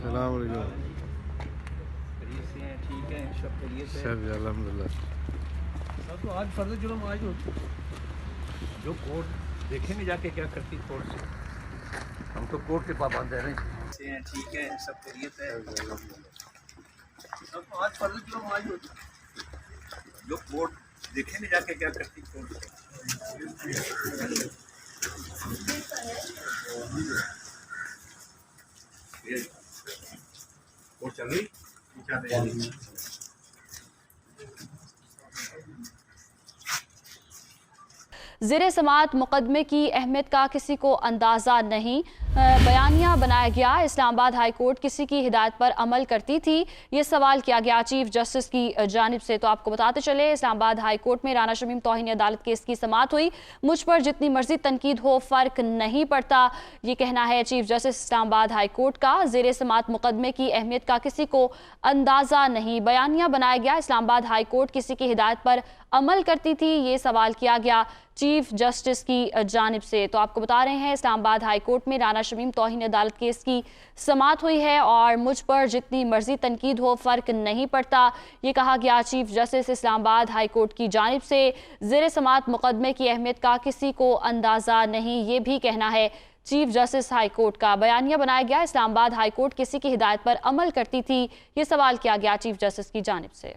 सलाम अलैकुम। ठीक है, सब खैरियत है। सब अल्हम्दुलिल्लाह। तो आज फर्ज जुर्म आज जो कोर्ट देखेंगे जाके क्या करती कोर्ट से। हम तो कोर्ट के पाबंद है नहीं। ठीक है, सब खैरियत है। तो आज फर्ज जुर्म आज जो कोर्ट देखेंगे जाके क्या करती कोर्ट से। कोर्ट चल रही ज़ेरे समात मुकदमे की अहमियत का किसी को अंदाज़ा नहीं। बयानिया बनाया गया। इस्लामाबाद हाई कोर्ट किसी की हिदायत पर अमल करती थी, ये सवाल किया गया चीफ जस्टिस की जानिब से। तो आपको बताते चले, इस्लामाबाद हाई कोर्ट में राना शमीम तौहीन अदालत केस की समाअत हुई। मुझ पर जितनी मर्जी तनकीद हो फ़र्क नहीं पड़ता, ये कहना है chief justice Islamabad high court का। ज़ेरे समात मुकदमे की अहमियत का किसी को अंदाज़ा नहीं। बयानिया बनाया गया। इस्लामाबाद हाई कोर्ट किसी की हिदायत पर अमल करती थी, ये सवाल किया गया चीफ जस्टिस की जानिब से। तो आपको बता रहे हैं, इस्लामाबाद हाई कोर्ट में राना शमीम तौहीन अदालत केस की समाअत हुई है और मुझ पर जितनी मर्जी तनकीद हो फ़र्क नहीं पड़ता, ये कहा गया chief justice Islamabad high court की जानिब से। ज़ेरे समाअत मुकदमे की अहमियत का किसी को अंदाज़ा नहीं, ये भी कहना है चीफ जस्टिस हाई कोर्ट का। बयानिया बनाया गया। इस्लामाबाद हाई कोर्ट किसी की हिदायत पर अमल करती थी, ये सवाल किया गया चीफ जस्टिस की जानिब से।